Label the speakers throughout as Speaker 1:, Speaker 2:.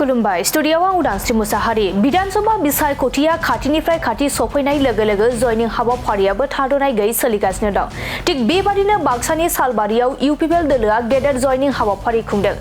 Speaker 1: खुलुमबाय स्टुडियोआव आं उदांस्रि मुसाहारि विधानसभा बिसायख'थिया खाथिनिफ्राय खाथि सफैनाय लोगो लोगो जयनिं हाबाफारियाबो थाद'नाय गैयै सोलिगासिनो दं। थिग बेबादिनो बाक्सानि सालबारियाव इउपिपिएल दोलोआ गेदेर जयनिं हाबाफारि खुंदों।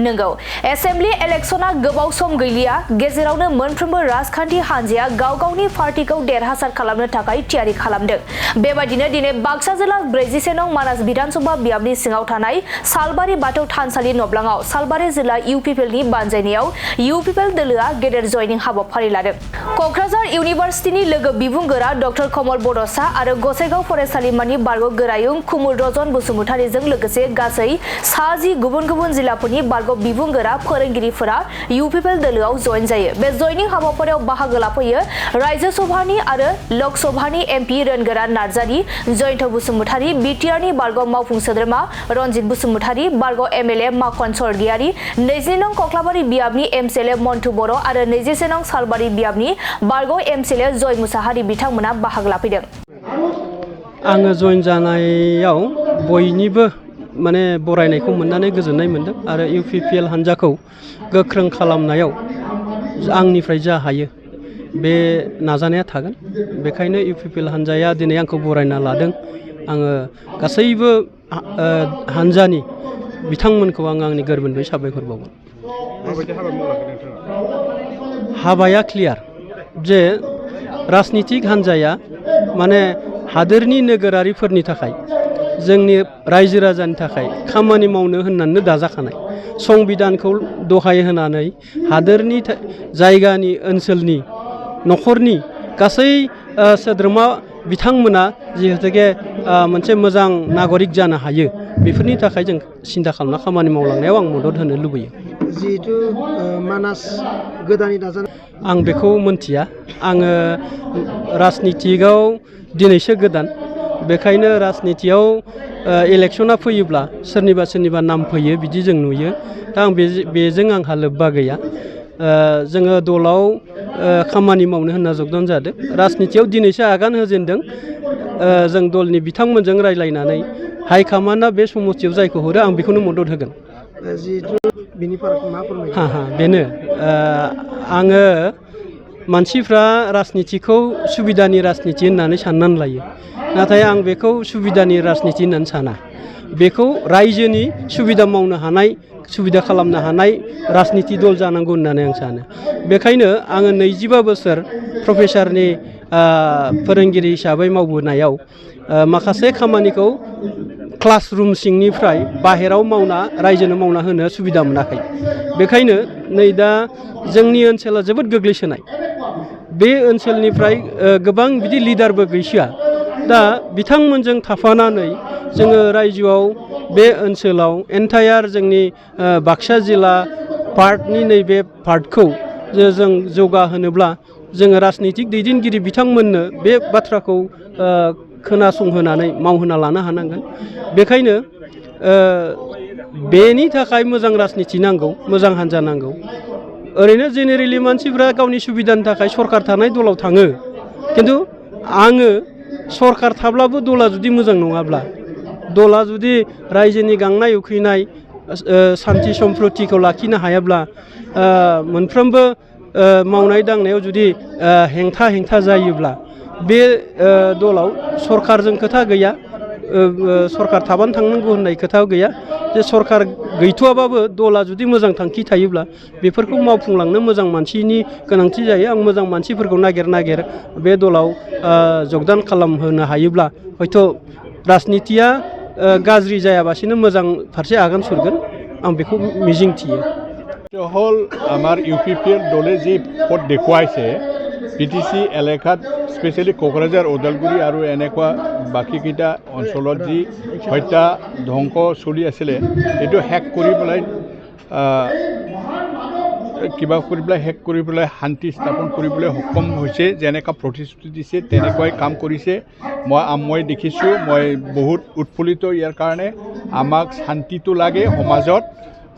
Speaker 1: नंगौ एसेम्बलि इलेक्शना गोबाव सम गैलिया गेजेरावनो मोनफ्रोमबो राजखान्थि हान्जाया गाव गावनि पार्टीखौ देरहासार खालामनो थाखाय थियारि खालामदों। बेबादिनो दिनै बाक्सा जिल्ला 44 नं मानास विधानसभा बियाबनि सिङाव थानाय सालबारि बाथौ थानसालि नब्लाङाव सालबारि जिल्ला इउपिपिएलनि बानजायनायाव इउपिपिएल दोलोआ गेदेर जयनिं हाबाफारि लादों। क'क्राझार इउनिभार्सिटिनि लोगो बिबुंगोरा डक्टर कमल बड'सा आरो गसाइगाव फरायसालिमानि बारग' गोरायुं कुमुर रजन बसुमतारीजों लोगोसे गासै 60 गुबुन गुबुन जिल्लाफोरनि बारग' बिबुंगोरा फोरोंगिरिफोरा इउपिपिएल दोलोआव जयेन जायो। बे जयनिं हाबाफारियाव बाहागो लाफैयो राज्य सभानि आरो लक सभानि एमपि रोनगोरा नार्जारी, जयन्त बसुमतारी, बिटिआरनि बारग' मावफुं सोद्रोमा रनजित बसुमतारी, बारग' एमएलए माखन स्वर्गियारी, 20 नं कक्लाबारि बियाबनि एमसिएलए मन्टु बर' आरो 21 नं सालबारि बियाबनि बारग' एमसिएलए जय मुसाहारि बिथांमोना बाहागो लाफैदों।
Speaker 2: आङो जयेन जानायाव बयनिबो माने बरायनायखौ मोननानै गोजोननाय मोनदों आरो इउपिपिएल हान्जाखौ गोख्रों खालामनायाव आंनिफ्राय जा हायो बे नाजानाया थागोन। बेखायनो इउपिपिएल हान्जाया दिनै आंखौ बरायना लादों। आङो गासैबो हान्जानि बिथांमोनखौ आंनि गोरबोनिफ्राय साबायखर बावगोन। हाबाया क्लियार जे राजनितिक हान्जाया माने हादोरनि नोगोरारिफोरनि थाखाय जोंनि रायजो राजानि थाखाय खामानि मावनो होननानै दाजाखानाय संबिधानखौ दहाय होनानै हादोरनि जायगानि ओनसोलनि न'खरनि गासै सोद्रोमा बिथांमोना जिहेतुके मोनसे मोजां नागरिक जानो हायो बेफोरनि थाखाय जों सिन्था खालामना खामानि मावलांनायाव आं मदद होनो लुबैयो।
Speaker 3: जिहेतु मानास गोदानै दाजानाय
Speaker 2: आं बेखौ मोनथिया। आङो राजनितिकआव दिनैसो गोदान। बेखायनो राजनितियाव इलेक्शना फैयोब्ला सोरनिबा नाम फैयो बिदि जों नुयो। दा आं बेजों आंहा लोब्बा गैया। जोङो दलाव खामानि मावनो होनना जगदान जादों। राजनितियाव दिनैसो आगान होजेनदों। जों दलनि बिथांमोनजों रायज्लायनानै हाइकामान्डआ बे समस्थियाव जायखौ हरो आं बेखौनो मदद होगोन।
Speaker 3: जिहेतु बिनि फारागखौ मा फोरमायो?
Speaker 2: बेनो आङो मानसिफ्रा राजनितिखौ सुबिदानि राजनिति होननानै साननानै लायो। नाथाय आं बेखौ सुबिदानि राजनिति होननानै साना। बेखौ रायजोनि सुबिदा मावनो हानाय सुबिदा खालामनो हानाय राजनिति दल जानांगौ होननानै आं सानो। बेखायनो आङो 25 बोसोर प्रफेसारनि फोरोंगिरि हिसाबै मावबोनायाव माखासे खामानिखौ क्लासरुम सिंनिफ्राय बाहेराव मावना रायजोनो मावना होनो सुबिदा मोनाखै। बेखायनो नै दा जोंनि ओनसोला जोबोद गोग्लैसोनाय। बे ओनसोलनिफ्राय गोबां बिदि लिडारबो गैसोआ। दा बिथांमोनजों थाफानानै जोङो रायजोआव बे ओनसोलाव एन्टायार जोंनि बाक्सा जिल्ला पार्टनि नैबे पार्टखौ जों जौगाहोनोब्ला जोङो राजनितिक दैदेनगिरि बिथांमोननो बे बाथ्राखौ खोनासंहोनानै मावहोना लानो हानांगोन। बेखायनो बेनि थाखाय मोजां राजनिति नांगौ, मोजां हान्जा नांगौ। ओरैनो जेनेरेलि मानसिफ्रा गावनि सुबिदानि थाखाय सरकार थानाय दलाव थाङो। खिन्थु आङो सरकार थाब्लाबो दला जुदि मोजां नङाब्ला, दला जुदि रायजोनि गांनाय उखैनाय सान्थि सम्प्रतिखौ लाखिनो हायाब्ला, मोनफ्रोमबो मावनाय दांनायाव जुदि हेंथा जायोब्ला बे दलाव सरकारजों खोथा गैया। सरकार थाबानो थांनांगौ होननाय खोथा गैया। जे सरकार गैथ'आबाबो दला जुदि मोजां थांखि थायोब्ला बेफोरखौ मावफुंलांनो मोजां मानसिनि गोनांथि जायो। आं मोजां मानसिफोरखौ नागिर बे दलाव जगदान खालामहोनो हायोब्ला हयथ' राजनितिया गाज्रि जायाबासिनो मोजां फारसे आगान सुरगोन आं बेखौ मिजिंथियो।
Speaker 4: হল আমাৰ ইউপিপিএল দলে যি পথ দেখুৱাইছে পিটিচি এলেকাত স্পেচিয়েলি কোকৰাঝাৰ ওদালগুৰি আৰু এনেকুৱা বাকীকেইটা অঞ্চলত যি হত্যা ধ্বংস চলি আছিলে এইটো শেষ কৰি পেলাই শেষ কৰি পেলাই শান্তি স্থাপন কৰিবলৈ সক্ষম হৈছে। যেনেকুৱা প্ৰতিশ্ৰুতি দিছে তেনেকুৱাই কাম কৰিছে। মই দেখিছোঁ। মই বহুত উৎফুল্লিত ইয়াৰ কাৰণে। আমাক শান্তিটো লাগে সমাজত।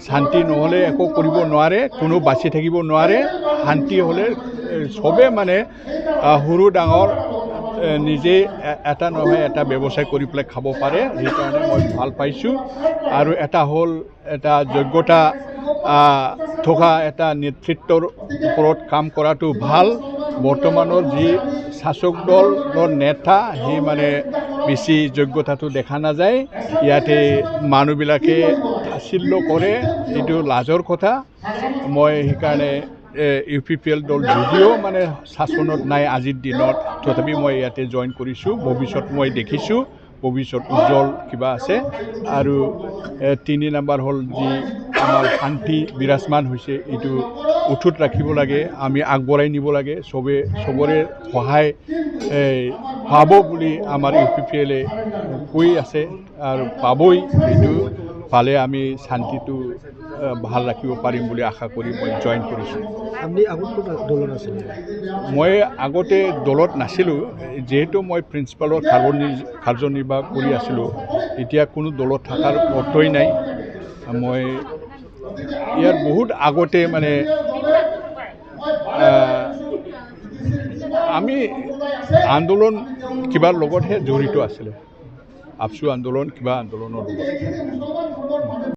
Speaker 4: শান্তি নহ'লে একো কৰিব নোৱাৰে, কোনো বাচি থাকিব নোৱাৰে। শান্তি হ'লে চবে মানে সৰু ডাঙৰ নিজে এটা নহয় এটা ব্যৱসায় কৰি পেলাই খাব পাৰে। সেইকাৰণে মই ভাল পাইছোঁ। আৰু এটা হ'ল এটা যোগ্যতা থকা এটা নেতৃত্বৰ ওপৰত কাম কৰাটো ভাল বৰ্তমানৰ যি শাসক দলৰ নেতা সেই মানে বেছি যোগ্যতাটো দেখা নাযায় ইয়াতে মানুহবিলাকে তাচিল্য কৰে এইটো লাজৰ কথা মই সেইকাৰণে UPPL দল যদিও মানে শাসনত নাই আজিৰ দিনত তথাপি মই ইয়াতে জইন কৰিছোঁ ভৱিষ্যত মই দেখিছোঁ ভৱিষ্যত উজ্জ্বল কিবা আছে আৰু 3 নম্বৰ হ'ল যি আমাৰ শান্তি বিৰাজমান হৈছে এইটো উঠুত ৰাখিব লাগে আমি আগবঢ়াই নিব লাগে চবৰে সহায় পাব বুলি আমাৰ UPPL কৈ আছে আৰু পাবই এইটো পালে আমি শান্তিটো ভাল ৰাখিব পাৰিম বুলি আশা কৰি মই জইন কৰিছোঁ
Speaker 3: আপুনি আগত দলত আছিল
Speaker 4: মই আগতে দলত নাছিলোঁ যেহেতু মই প্ৰিন্সিপালৰ কাৰ্যনিৰ্বাহ কৰি আছিলোঁ এতিয়া কোনো দলত থকাৰ অৰ্থই নাই মই ইয়াৰ বহুত আগতে মানে আমি আন্দোলন কিবাৰ লগতহে জড়িত আছিলে আপচু আন্দোলন কিবা আন্দোলনৰ লগত